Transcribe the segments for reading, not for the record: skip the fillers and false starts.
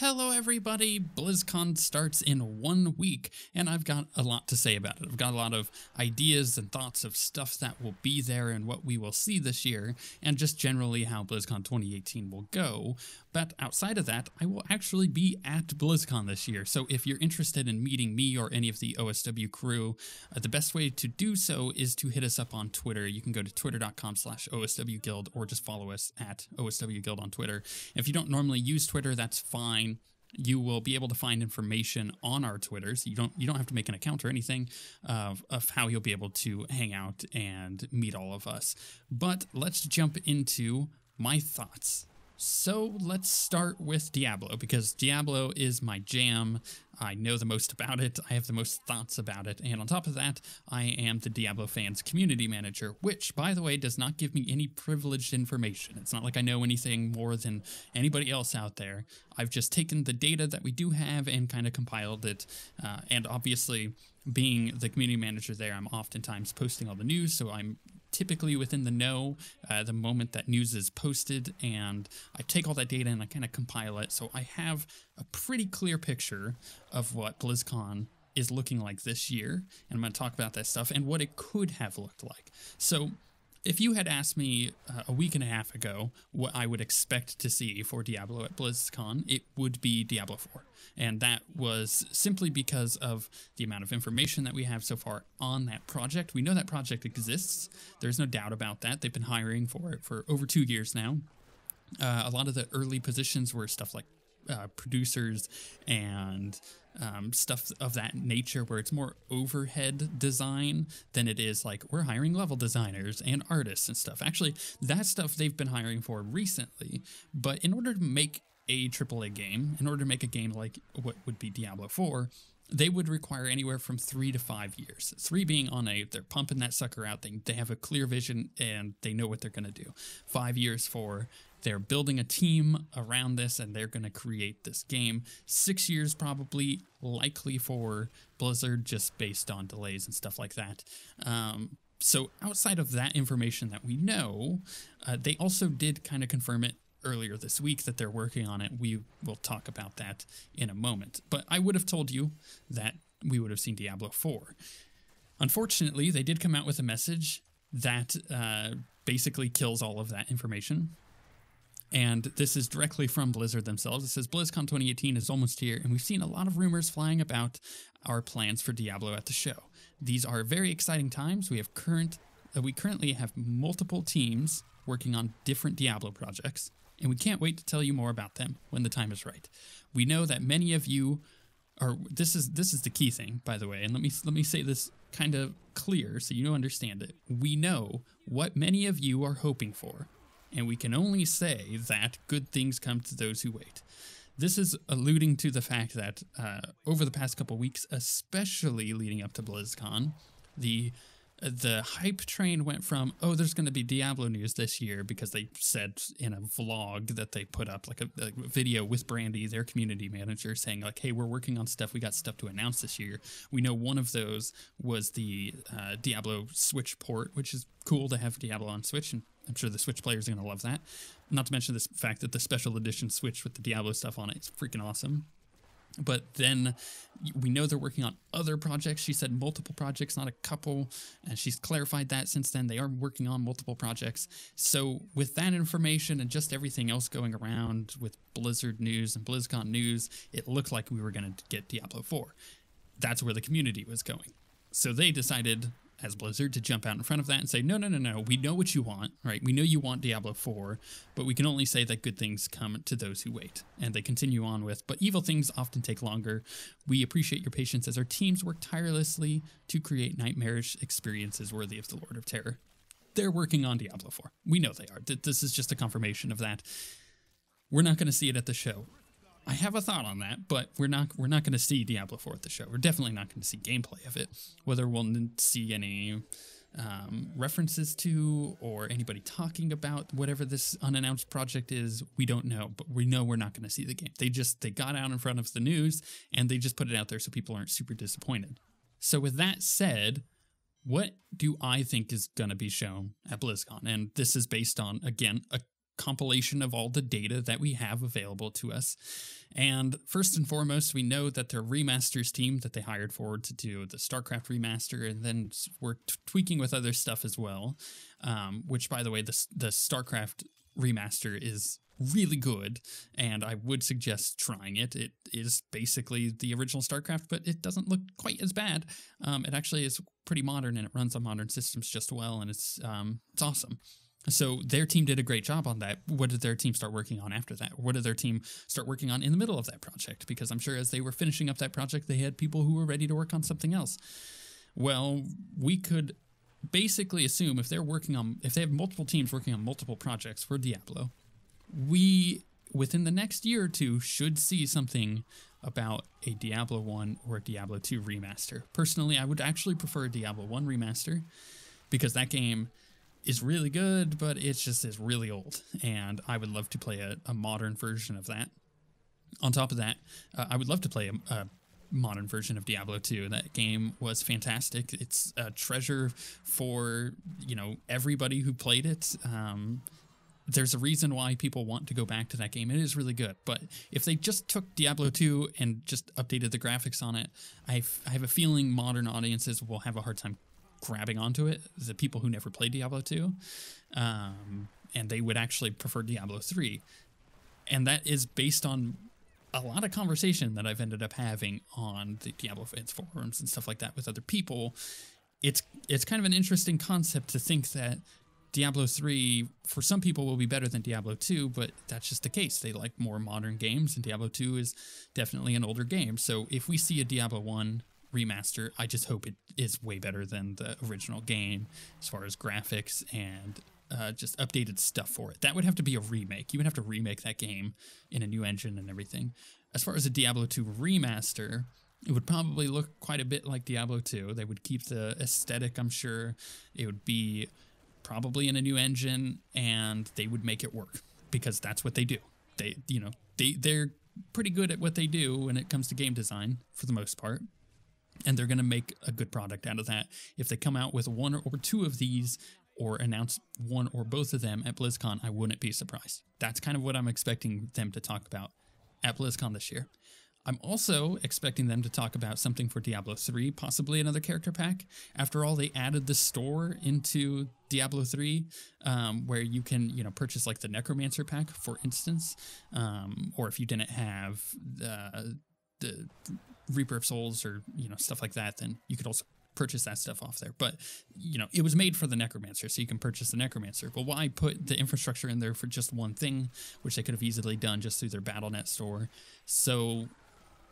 Hello everybody, BlizzCon starts in 1 week, and I've got a lot to say about it. I've got a lot of ideas and thoughts of stuff that will be there and what we will see this year, and just generally how BlizzCon 2018 will go. But outside of that, I will actually be at BlizzCon this year, so if you're interested in meeting me or any of the OSW crew, the best way to do so is to hit us up on Twitter. You can go to twitter.com/OSWguild or just follow us at OSWguild on Twitter. If you don't normally use Twitter, that's fine. You will be able to find information on our Twitters. You don't have to make an account or anything of how you'll be able to hang out and meet all of us. But let's jump into my thoughts. So let's start with Diablo, because Diablo is my jam. I know the most about it. I have the most thoughts about it. And on top of that, I am the Diablo fans community manager, which, by the way, does not give me any privileged information. It's not like I know anything more than anybody else out there. I've just taken the data that we do have and kind of compiled it. And obviously, being the community manager there, I'm oftentimes posting all the news, so I'm typically within the know the moment that news is posted, and I take all that data and I kind of compile it, so I have a pretty clear picture of what BlizzCon is looking like this year, and I'm going to talk about that stuff and what it could have looked like. So if you had asked me a week and a half ago what I would expect to see for Diablo at BlizzCon, it would be Diablo 4. And that was simply because of the amount of information that we have so far on that project. We know that project exists. There's no doubt about that. They've been hiring for it for over 2 years now. A lot of the early positions were stuff like producers and stuff of that nature, where it's more overhead design than it is like we're hiring level designers and artists and stuff. Actually, that stuff they've been hiring for recently, but in order to make a AAA game, in order to make a game like what would be Diablo 4, they would require anywhere from 3 to 5 years. 3 being on they're pumping that sucker out, they have a clear vision and they know what they're going to do. 5 years for they're building a team around this and they're going to create this game. 6 years probably likely for Blizzard, just based on delays and stuff like that. So outside of that information that we know, they also did kind of confirm it earlier this week that they're working on it. We will talk about that in a moment. But I would have told you that we would have seen Diablo 4. Unfortunately, they did come out with a message that basically kills all of that information. And this is directly from Blizzard themselves. It says, BlizzCon 2018 is almost here, and we've seen a lot of rumors flying about our plans for Diablo at the show. These are very exciting times. We currently have multiple teams working on different Diablo projects, and we can't wait to tell you more about them when the time is right. We know that many of you are, this is the key thing, by the way, and let me say this kind of clear so you understand it. We know what many of you are hoping for, and we can only say that good things come to those who wait. This is alluding to the fact that over the past couple weeks, especially leading up to BlizzCon, the hype train went from, oh, there's going to be Diablo news this year, because they said in a vlog that they put up, like a video with Brandy, their community manager, saying like, hey, we're working on stuff. We got stuff to announce this year. We know one of those was the Diablo Switch port, which is cool to have Diablo on Switch, and I'm sure the Switch players are going to love that. Not to mention this fact that the special edition Switch with the Diablo stuff on it is freaking awesome. But then we know they're working on other projects. She said multiple projects, not a couple, and she's clarified that since then. They are working on multiple projects. So with that information and just everything else going around with Blizzard news and BlizzCon news, it looked like we were going to get Diablo 4. That's where the community was going. So they decided, as Blizzard, to jump out in front of that and say, no, we know what you want, right? We know you want Diablo 4, but we can only say that good things come to those who wait. And they continue on with, but evil things often take longer. We appreciate your patience as our teams work tirelessly to create nightmarish experiences worthy of the Lord of Terror. They're working on Diablo 4. We know they are. This is just a confirmation of that. We're not going to see it at the show. I have a thought on that, but we're not going to see Diablo 4 at the show. We're definitely not going to see gameplay of it. Whether we'll see any references to or anybody talking about whatever this unannounced project is, we don't know. But we know we're not going to see the game. They got out in front of the news and they just put it out there so people aren't super disappointed. So with that said, what do I think is going to be shown at BlizzCon? And this is based on, again, a compilation of all the data that we have available to us. And first and foremost, we know that their remasters team that they hired forward to do the StarCraft remaster, and then we're tweaking with other stuff as well, which, by the way, the StarCraft remaster is really good, and I would suggest trying it. It is basically the original StarCraft, but it doesn't look quite as bad. It actually is pretty modern, and it runs on modern systems just well, and it's awesome. So their team did a great job on that. What did their team start working on after that? What did their team start working on in the middle of that project? Because I'm sure as they were finishing up that project, they had people who were ready to work on something else. Well, we could basically assume if they have multiple teams working on multiple projects for Diablo, we, within the next year or two, should see something about a Diablo 1 or a Diablo 2 remaster. Personally, I would actually prefer a Diablo 1 remaster because that game is really good, but it's just is really old, and I would love to play a modern version of that. On top of that, I would love to play a modern version of Diablo 2. That game was fantastic. It's a treasure for, everybody who played it. There's a reason why people want to go back to that game. It is really good. But if they just took Diablo 2 and just updated the graphics on it, I have a feeling modern audiences will have a hard time grabbing onto it, the people who never played Diablo 2, and they would actually prefer Diablo 3. And that is based on a lot of conversation that I've ended up having on the Diablo fans forums and stuff like that with other people. It's kind of an interesting concept to think that Diablo 3 for some people will be better than Diablo 2, but that's just the case. They like more modern games, and Diablo 2 is definitely an older game. So if we see a Diablo 1 remaster, I just hope it is way better than the original game as far as graphics and just updated stuff for it. That would have to be a remake. You would have to remake that game in a new engine and everything. As far as a Diablo 2 remaster, it would probably look quite a bit like Diablo 2. They would keep the aesthetic, I'm sure. It would be probably in a new engine, and they would make it work because that's what they do. They're pretty good at what they do when it comes to game design for the most part. And they're going to make a good product out of that. If they come out with one or two of these or announce one or both of them at BlizzCon, I wouldn't be surprised. That's kind of what I'm expecting them to talk about at BlizzCon this year. I'm also expecting them to talk about something for Diablo 3, possibly another character pack. After all, they added the store into Diablo 3, where you can, purchase like the Necromancer pack, for instance, or if you didn't have the Reaper of Souls or, stuff like that, then you could also purchase that stuff off there. But, it was made for the Necromancer, so you can purchase the Necromancer. Well, why put the infrastructure in there for just one thing, which they could have easily done just through their BattleNet store? So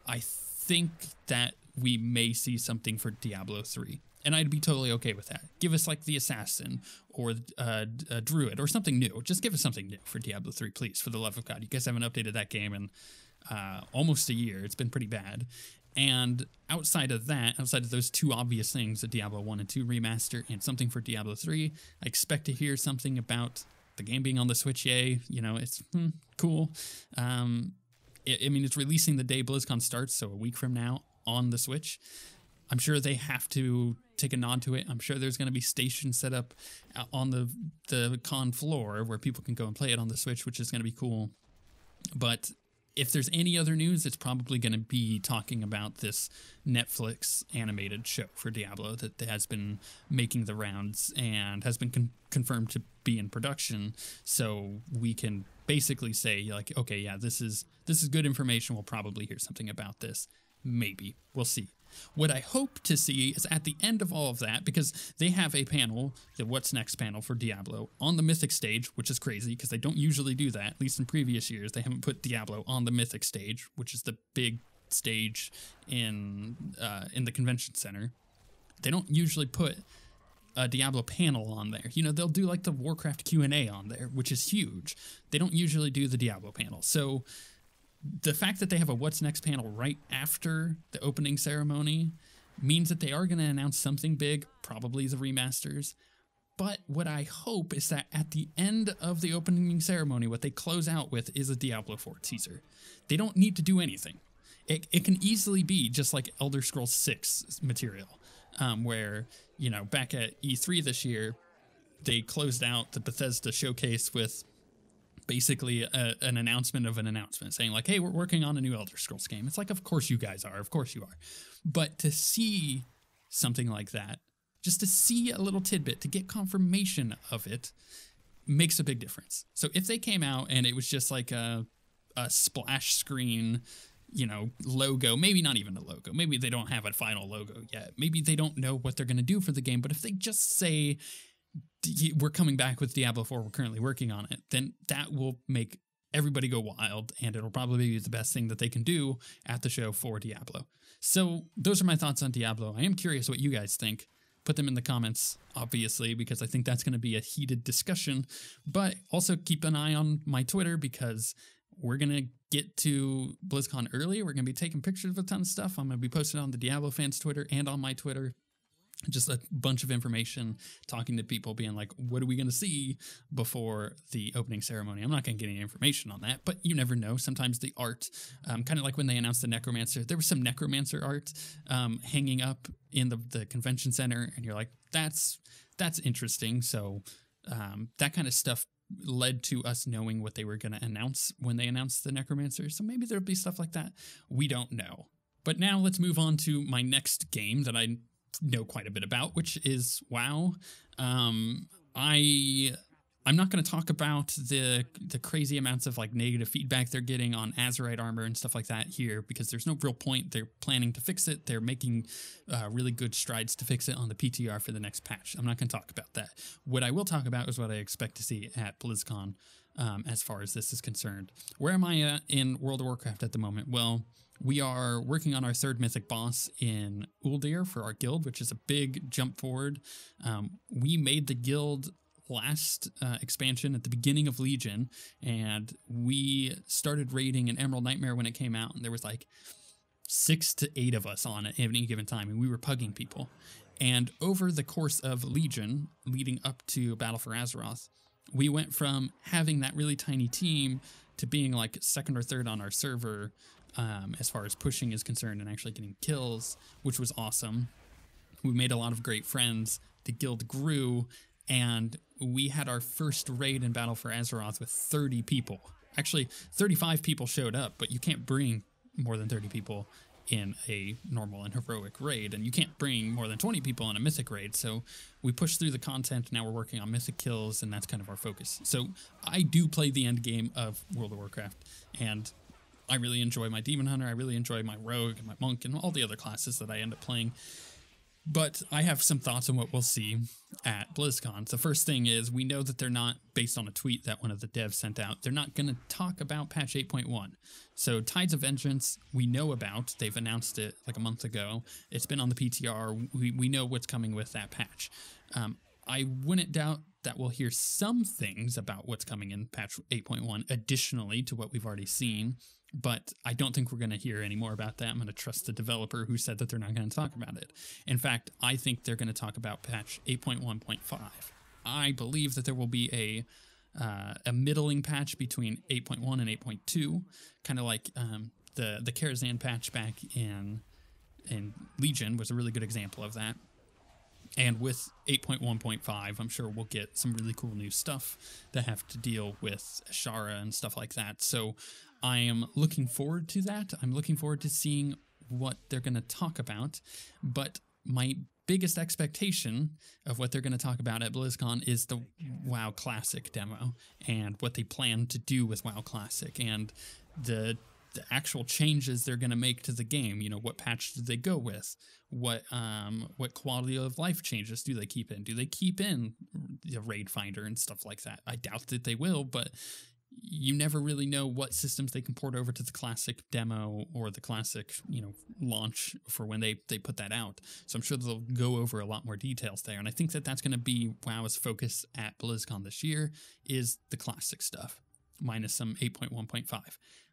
I think that we may see something for Diablo 3. And I'd be totally okay with that. Give us like the Assassin or a Druid or something new. Just give us something new for Diablo 3, please, for the love of God. You guys haven't updated that game in almost a year. It's been pretty bad. And outside of those two obvious things, the Diablo 1 and 2 remaster and something for Diablo 3, I expect to hear something about the game being on the Switch. Yay. It's cool. It's releasing the day BlizzCon starts, so a week from now on the Switch. I'm sure they have to take a nod to it. I'm sure there's going to be stations set up on the con floor where people can go and play it on the Switch, which is going to be cool. But if there's any other news, it's probably going to be talking about this Netflix animated show for Diablo that has been making the rounds and has been confirmed to be in production. So we can basically say, like, okay, yeah, this is good information. We'll probably hear something about this. Maybe. We'll see. What I hope to see is at the end of all of that, because they have a panel, the What's Next panel for Diablo, on the Mythic stage, which is crazy because they don't usually do that. At least in previous years, they haven't put Diablo on the Mythic stage, which is the big stage in the convention center. They don't usually put a Diablo panel on there. They'll do like the Warcraft Q&A on there, which is huge. They don't usually do the Diablo panel. So the fact that they have a What's Next panel right after the opening ceremony means that they are going to announce something big, probably the remasters. But what I hope is that at the end of the opening ceremony, what they close out with is a Diablo 4 teaser. They don't need to do anything. It can easily be just like Elder Scrolls 6 material. where, you know, back at E3 this year, they closed out the Bethesda showcase with basically an announcement of an announcement saying like, hey, we're working on a new Elder Scrolls game. It's like, of course you guys are. Of course you are. But to see something like that, just to see a little tidbit, to get confirmation of it, makes a big difference. So if they came out and it was just like a splash screen, you know, logo, maybe not even a logo, maybe they don't have a final logo yet, maybe they don't know what they're going to do for the game, but if they just say, we're coming back with Diablo 4, we're currently working on it, then that will make everybody go wild, and it'll probably be the best thing that they can do at the show for Diablo. So those are my thoughts on Diablo. I am curious what you guys think. Put them in the comments, obviously, because I think that's going to be a heated discussion. But also keep an eye on my Twitter, because we're going to get to BlizzCon early. We're going to be taking pictures of a ton of stuff. I'm going to be posting on the Diablo fans Twitter and on my Twitter. Just a bunch of information, talking to people, being like, what are we going to see before the opening ceremony? I'm not going to get any information on that, but you never know. Sometimes the art, kind of like when they announced the Necromancer, there was some Necromancer art hanging up in the convention center, and you're like, that's interesting. So that kind of stuff led to us knowing what they were going to announce when they announced the Necromancer. So maybe there'll be stuff like that. We don't know. But now let's move on to my next game that I know quite a bit about, which is WoW. I'm not going to talk about the crazy amounts of like negative feedback they're getting on Azerite armor and stuff like that here, because there's no real point. They're planning to fix it. They're making really good strides to fix it on the PTR for the next patch. I'm not going to talk about that. What I will talk about is what I expect to see at BlizzCon as far as this is concerned. Where am I at in World of Warcraft at the moment? Well, we are working on our third mythic boss in Uldir for our guild, which is a big jump forward. We made the guild last expansion at the beginning of Legion, and we started raiding an Emerald Nightmare when it came out, and there was like 6 to 8 of us on it at any given time, and we were pugging people. And over the course of Legion, leading up to Battle for Azeroth, we went from having that really tiny team to being like second or third on our server as far as pushing is concerned and actually getting kills, which was awesome. We made a lot of great friends. The guild grew, and we had our first raid in Battle for Azeroth with 30 people. Actually, 35 people showed up, but you can't bring more than 30 people in a normal and heroic raid, and you can't bring more than 20 people in a mythic raid. So we pushed through the content. Now we're working on mythic kills, and that's kind of our focus. So I do play the end game of World of Warcraft, and I really enjoy my Demon Hunter. I really enjoy my Rogue and my Monk and all the other classes that I end up playing. But I have some thoughts on what we'll see at BlizzCon. The first thing is, we know that they're not, based on a tweet that one of the devs sent out, they're not going to talk about patch 8.1. So Tides of Vengeance, we know about. They've announced it like a month ago. It's been on the PTR. We know what's coming with that patch. I wouldn't doubt that we'll hear some things about what's coming in patch 8.1 additionally to what we've already seen, but I don't think we're going to hear any more about that. I'm going to trust the developer who said that they're not going to talk about it. In fact, I think they're going to talk about patch 8.1.5. I believe that there will be a middling patch between 8.1 and 8.2, kind of like the Karazhan patch back in Legion was a really good example of that. And with 8.1.5, I'm sure we'll get some really cool new stuff that have to deal with Ashara and stuff like that. So I am looking forward to that. I'm looking forward to seeing what they're going to talk about. But my biggest expectation of what they're going to talk about at BlizzCon is the WoW Classic demo and what they plan to do with WoW Classic and the actual changes they're going to make to the game. You know, what patch do they go with? What quality of life changes do they keep in? Do they keep in the raid finder and stuff like that? I doubt that they will, but you never really know what systems they can port over to the classic demo or the classic, you know, launch for when they put that out. So I'm sure they'll go over a lot more details there. And I think that that's going to be WoW's focus at BlizzCon this year, is the classic stuff, minus some 8.1.5.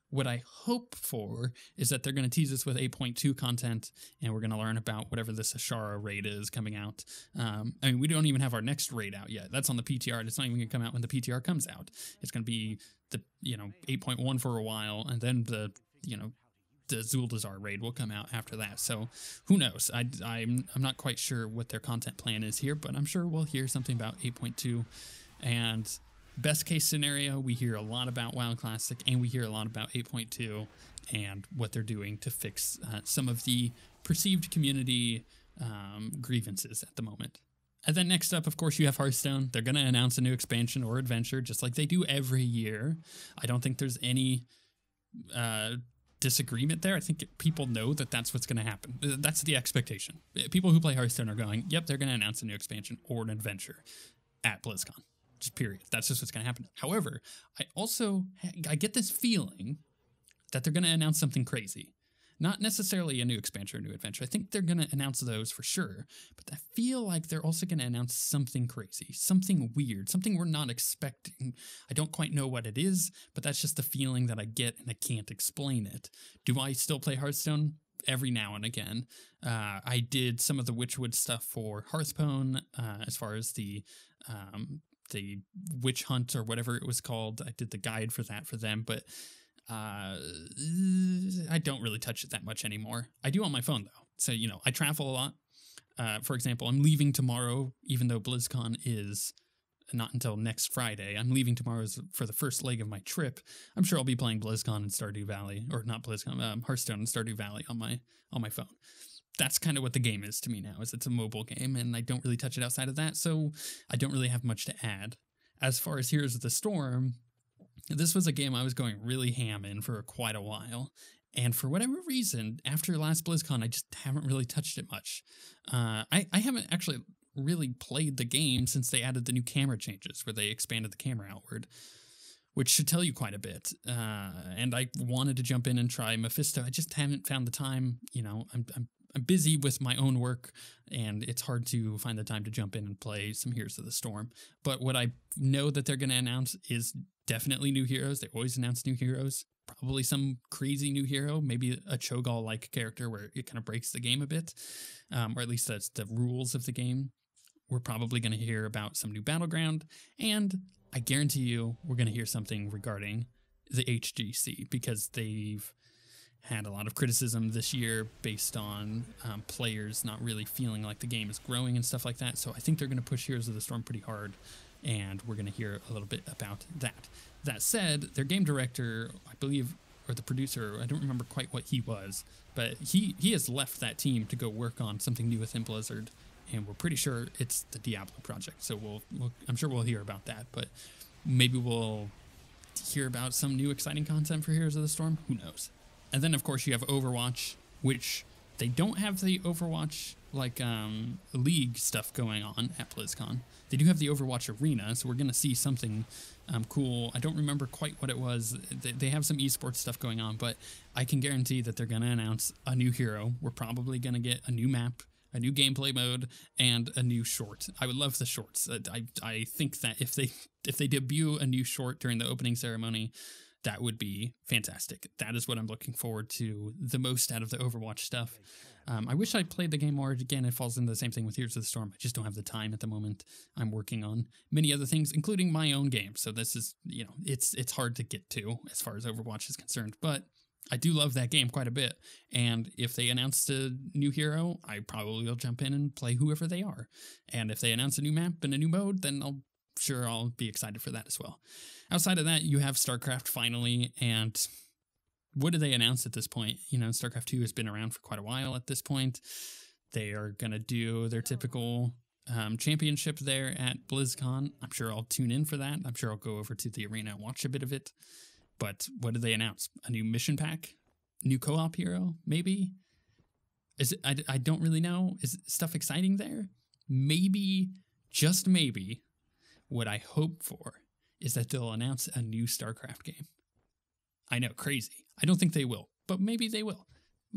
What I hope for is that they're going to tease us with 8.2 content, and we're going to learn about whatever this Ashara raid is coming out. I mean, we don't even have our next raid out yet. That's on the PTR. It's not even going to come out when the PTR comes out. It's going to be the 8.1 for a while, and then the the Zuldazar raid will come out after that. So who knows? I'm not quite sure what their content plan is here, but I'm sure we'll hear something about 8.2. And best case scenario, we hear a lot about WoW Classic, and we hear a lot about 8.2 and what they're doing to fix some of the perceived community grievances at the moment. And then next up, of course, you have Hearthstone. They're going to announce a new expansion or adventure, just like they do every year. I don't think there's any disagreement there. I think people know that that's what's going to happen. That's the expectation. People who play Hearthstone are going, yep, they're going to announce a new expansion or an adventure at BlizzCon. Just period. That's just what's going to happen. However, I get this feeling that they're going to announce something crazy. Not necessarily a new expansion or new adventure. I think they're going to announce those for sure, but I feel like they're also going to announce something crazy, something weird, something we're not expecting. I don't quite know what it is, but that's just the feeling that I get, and I can't explain it. Do I still play Hearthstone? Every now and again. I did some of the Witchwood stuff for Hearthstone, as far as the witch hunt or whatever it was called. I did the guide for that for them, but I don't really touch it that much anymore. I do on my phone though. So, I travel a lot. For example, I'm leaving tomorrow, even though BlizzCon is not until next Friday. I'm leaving tomorrow for the first leg of my trip. I'm sure I'll be playing BlizzCon in Stardew Valley, or not BlizzCon, Hearthstone in Stardew Valley on my phone. That's kind of what the game is to me now, is it's a mobile game, and I don't really touch it outside of that, so I don't really have much to add. As far as Heroes of the Storm, this was a game I was going really ham in for quite a while, and for whatever reason, after last BlizzCon, I just haven't really touched it much. I haven't actually really played the game since they added the new camera changes, where they expanded the camera outward, which should tell you quite a bit. And I wanted to jump in and try Mephisto. I just haven't found the time. I'm busy with my own work, and it's hard to find the time to jump in and play some Heroes of the Storm. But what I know that they're going to announce is definitely new heroes. They always announce new heroes. Probably some crazy new hero, maybe a Cho'Gall-like character where it kind of breaks the game a bit, or at least that's the rules of the game. We're probably going to hear about some new battleground, and I guarantee you we're going to hear something regarding the HGC, because they've had a lot of criticism this year based on players not really feeling like the game is growing and stuff like that. So I think they're going to push Heroes of the Storm pretty hard, and we're going to hear a little bit about that. That said, their game director, I believe, or the producer, I don't remember quite what he was, but he has left that team to go work on something new within Blizzard, and we're pretty sure it's the Diablo project. So I'm sure we'll hear about that, but maybe we'll hear about some new exciting content for Heroes of the Storm. Who knows? And then, of course, you have Overwatch, which they don't have the Overwatch league stuff going on at BlizzCon. They do have the Overwatch arena, so we're going to see something cool. I don't remember quite what it was. They have some esports stuff going on, but I can guarantee that they're going to announce a new hero. We're probably going to get a new map, a new gameplay mode, and a new short. I would love the shorts. I think that if they debut a new short during the opening ceremony, that would be fantastic. That is what I'm looking forward to the most out of the Overwatch stuff. I wish I played the game more. Again, it falls into the same thing with Heroes of the Storm. I just don't have the time at the moment. I'm working on many other things, including my own game. So this is, it's hard to get to as far as Overwatch is concerned. But I do love that game quite a bit. And if they announce a new hero, I probably will jump in and play whoever they are. And if they announce a new map and a new mode, then I'll be excited for that as well. Outside of that, you have StarCraft finally, and what do they announce at this point? StarCraft 2 has been around for quite a while at this point. They are going to do their typical championship there at BlizzCon. I'm sure I'll tune in for that. I'm sure I'll go over to the arena and watch a bit of it. But what did they announce? A new mission pack? New co-op hero? Maybe? Is it? I don't really know. Is stuff exciting there? Maybe, just maybe, what I hope for is that they'll announce a new StarCraft game. I know, crazy. I don't think they will, but maybe they will.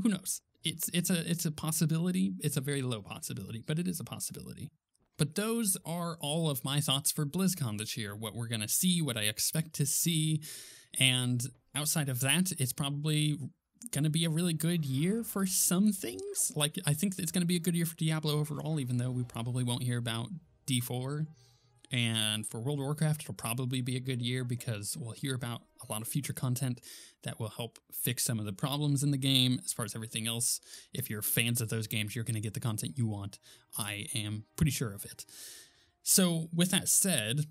Who knows? It's a possibility. It's a very low possibility, but it is a possibility. But those are all of my thoughts for BlizzCon this year, what we're going to see, what I expect to see. And outside of that, it's probably going to be a really good year for some things. I think it's going to be a good year for Diablo overall, even though we probably won't hear about D4. And for World of Warcraft, it'll probably be a good year because we'll hear about a lot of future content that will help fix some of the problems in the game. As far as everything else, if you're fans of those games, you're going to get the content you want. I am pretty sure of it. So with that said,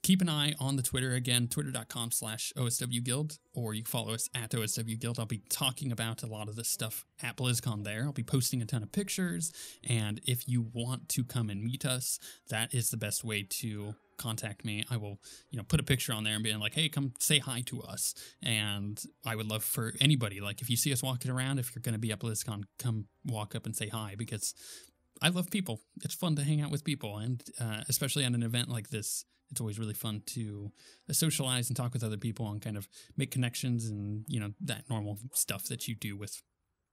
keep an eye on the Twitter again, twitter.com/OSWguild, or you can follow us at OSWguild. I'll be talking about a lot of this stuff at BlizzCon there. I'll be posting a ton of pictures, and if you want to come and meet us, that is the best way to contact me. I will, put a picture on there and be like, hey, come say hi to us. And I would love for anybody, like if you see us walking around, if you're going to be at BlizzCon, come walk up and say hi, because I love people. It's fun to hang out with people, and especially at an event like this, it's always really fun to socialize and talk with other people and kind of make connections and, that normal stuff that you do with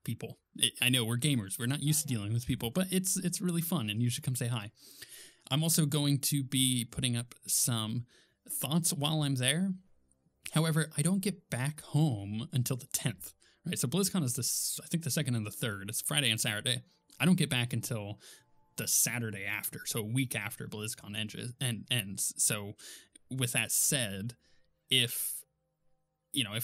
people. I know we're gamers. We're not used to dealing with people, but it's really fun, and you should come say hi. I'm also going to be putting up some thoughts while I'm there. However, I don't get back home until the 10th, right? So BlizzCon is I think the 2nd and the 3rd. It's Friday and Saturday. I don't get back until the Saturday after, so a week after BlizzCon ends. So with that said, if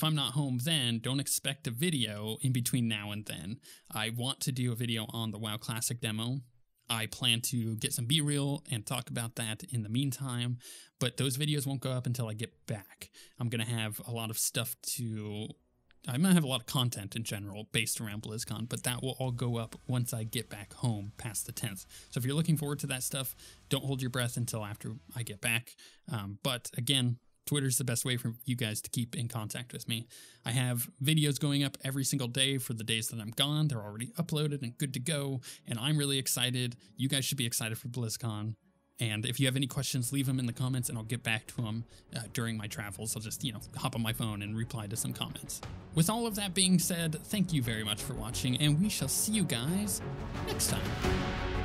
I'm not home then, don't expect a video in between now and then. I want to do a video on the WoW Classic demo. I plan to get some B-reel and talk about that in the meantime, but those videos won't go up until I get back. I'm going to have a lot of stuff I might have a lot of content in general based around BlizzCon, but that will all go up once I get back home past the 10th. So if you're looking forward to that stuff, don't hold your breath until after I get back. But again, Twitter's the best way for you guys to keep in contact with me. I have videos going up every single day for the days that I'm gone. They're already uploaded and good to go, and I'm really excited. You guys should be excited for BlizzCon. And if you have any questions, leave them in the comments and I'll get back to them during my travels. I'll just, hop on my phone and reply to some comments. With all of that being said, thank you very much for watching, and we shall see you guys next time.